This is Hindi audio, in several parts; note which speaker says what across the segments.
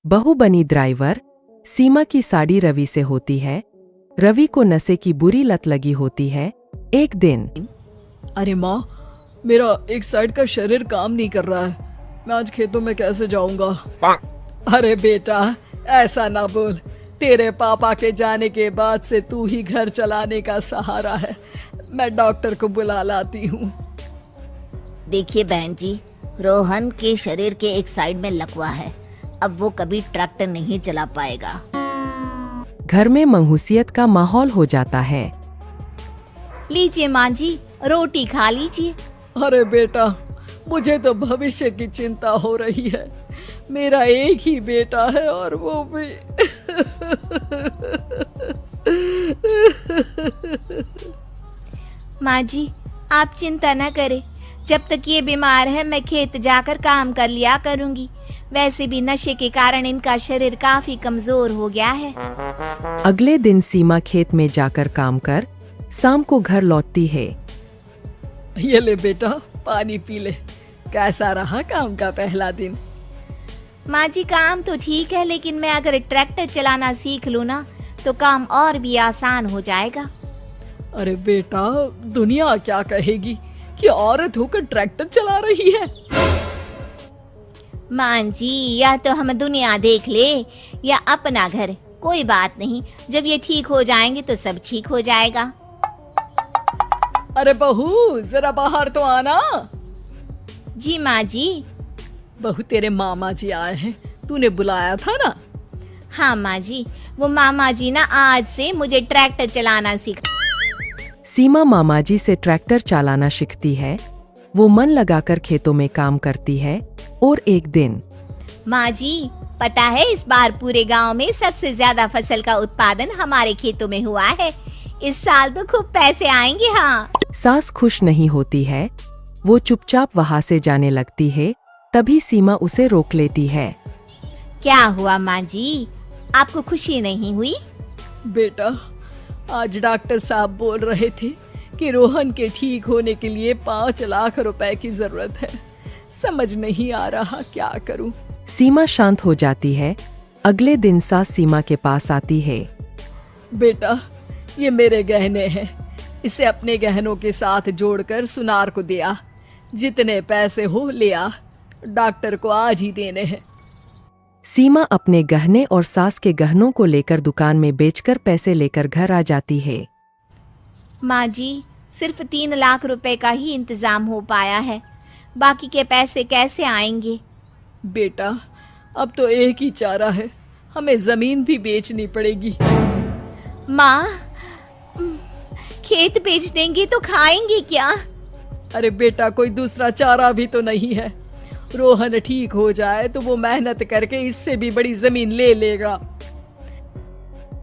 Speaker 1: बहू बनी ड्राइवर। सीमा की साड़ी रवि से होती है। रवि को नशे की बुरी लत लगी होती है। एक दिन
Speaker 2: अरे माँ, मेरा एक साइड का शरीर काम नहीं कर रहा है। मैं आज खेतों में कैसे जाऊंगा? अरे बेटा, ऐसा ना बोल। तेरे पापा के जाने के बाद से तू ही घर चलाने का सहारा है। मैं डॉक्टर को बुला लाती हूँ।
Speaker 3: देखिए बहन जी, रोहन के शरीर के एक साइड में लकवा है। अब वो कभी ट्रैक्टर नहीं चला पाएगा।
Speaker 1: घर में मंहूसियत का माहौल हो जाता है।
Speaker 3: लीजिए माँ जी, रोटी खा लीजिए।
Speaker 2: अरे बेटा, मुझे तो भविष्य की चिंता हो रही है। मेरा एक ही बेटा है और वो भी
Speaker 3: माँ जी, आप चिंता न करें। जब तक ये बीमार है मैं खेत जाकर काम कर लिया करूंगी। वैसे भी नशे के कारण इनका शरीर काफी कमजोर हो गया है।
Speaker 1: अगले दिन सीमा खेत में जाकर काम कर शाम को घर लौटती है।
Speaker 2: ये ले बेटा, पानी पी ले। कैसा रहा काम का पहला दिन?
Speaker 3: माँ जी, काम तो ठीक है, लेकिन मैं अगर ट्रैक्टर चलाना सीख लूँ ना तो काम और भी आसान हो जाएगा।
Speaker 2: अरे बेटा, दुनिया क्या कहेगी कि औरत होकर ट्रैक्टर चला रही है।
Speaker 3: माँ जी, या तो हम दुनिया देख ले या अपना घर, कोई बात नहीं। जब ये ठीक हो जाएंगे तो सब ठीक हो जाएगा।
Speaker 2: अरे बहू, जरा बाहर तो आना।
Speaker 3: जी माँ जी।
Speaker 2: बहू, तेरे मामा जी आए हैं, तूने बुलाया था ना?
Speaker 3: हाँ माँ जी, वो मामा जी ना आज से मुझे ट्रैक्टर चलाना सिखा।
Speaker 1: सीमा मामाजी से ट्रैक्टर चलाना सीखती है। वो मन लगाकर खेतों में काम करती है। और एक दिन
Speaker 3: माँ जी, पता है इस बार पूरे गांव में सबसे ज्यादा फसल का उत्पादन हमारे खेतों में हुआ है। इस साल तो खूब पैसे आएंगे। हाँ।
Speaker 1: सास खुश नहीं होती है। वो चुपचाप वहाँ से जाने लगती है। तभी सीमा उसे रोक लेती है।
Speaker 3: क्या हुआ माँ जी, आपको खुशी नहीं हुई?
Speaker 2: बेटा, आज डॉक्टर साहब बोल रहे थे कि रोहन के ठीक होने के लिए 5 लाख रुपए की जरूरत है। समझ नहीं आ रहा क्या करूं।
Speaker 1: सीमा शांत हो जाती है। अगले दिन सास सीमा के पास आती है।
Speaker 2: बेटा, ये मेरे गहने हैं। इसे अपने गहनों के साथ जोड़कर सुनार को दिया। जितने पैसे हो ले आ। डॉक्टर को आज ही देने हैं।
Speaker 1: सीमा अपने गहने और सास के गहनों को लेकर दुकान में बेचकर पैसे लेकर घर आ जाती है।
Speaker 3: माँ जी, सिर्फ 3 लाख रुपए का ही इंतजाम हो पाया है। बाकी के पैसे कैसे आएंगे?
Speaker 2: बेटा, अब तो एक ही चारा है, हमें जमीन भी बेचनी पड़ेगी।
Speaker 3: माँ, खेत बेच देंगे तो खाएंगे क्या?
Speaker 2: अरे बेटा, कोई दूसरा चारा भी तो नहीं है। रोहन ठीक हो जाए तो वो मेहनत करके इससे भी बड़ी जमीन ले लेगा।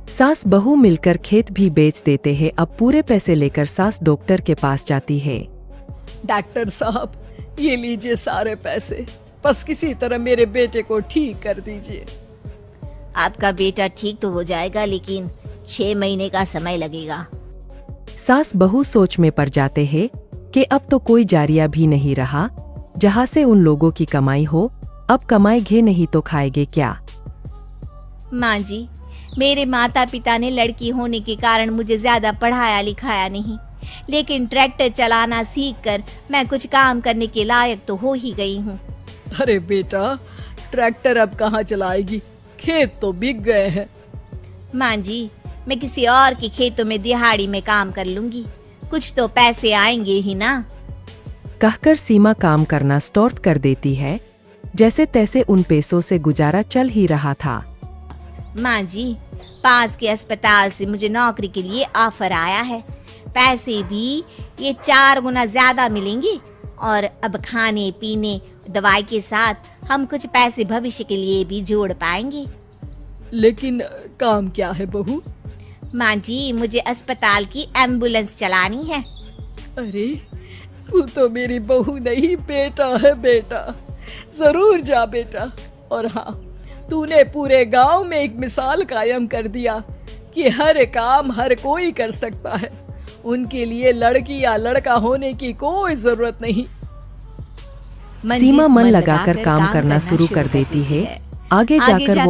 Speaker 1: सास बहू मिलकर खेत भी बेच देते हैं। अब पूरे पैसे लेकर सास डॉक्टर के पास जाती है।
Speaker 2: डॉक्टर साहब, ये लीजिए सारे पैसे। बस किसी तरह मेरे बेटे को ठीक कर दीजिए।
Speaker 3: आपका बेटा ठीक तो हो जाएगा, लेकिन 6 महीने का समय लगेगा।
Speaker 1: सास बहू सोच में पड़ जाते हैं कि अब तो कोई जारिया भी नहीं रहा जहाँ से उन लोगों की कमाई हो। अब कमाएंगे नहीं तो खाएंगे क्या?
Speaker 3: माँ जी, मेरे माता पिता ने लड़की होने के कारण मुझे ज्यादा पढ़ाया लिखाया नहीं, लेकिन ट्रैक्टर चलाना सीखकर मैं कुछ काम करने के लायक तो हो ही गई हूँ।
Speaker 2: अरे बेटा, ट्रैक्टर अब कहाँ चलाएगी? खेत तो बिक गए हैं।
Speaker 3: माँ जी, मैं किसी और के खेतों में दिहाड़ी में काम कर लूंगी। कुछ तो पैसे आएंगे ही ना।
Speaker 1: कहकर सीमा काम करना स्टार्ट कर देती है। जैसे तैसे उन पैसों से गुजारा चल ही रहा था।
Speaker 3: माँ जी, पास के अस्पताल से मुझे नौकरी के लिए ऑफर आया है। पैसे भी ये 4 गुना ज्यादा मिलेंगे और अब खाने पीने दवाई के साथ हम कुछ पैसे भविष्य के लिए भी जोड़ पाएंगे।
Speaker 2: लेकिन काम क्या है बहू?
Speaker 3: माँ जी, मुझे अस्पताल की एम्बुलेंस चलानी है।
Speaker 2: अरे, तू तो मेरी बहू नहीं, बेटा है। बेटा, जरूर जा बेटा। और हाँ, तूने पूरे गांव में एक मिसाल कायम कर दिया कि हर काम हर कोई कर सकता है। उनके लिए लड़की या लड़का होने की कोई जरूरत नहीं।
Speaker 1: सीमा मन लगाकर काम करना शुरू कर देती है। आगे जाकर वो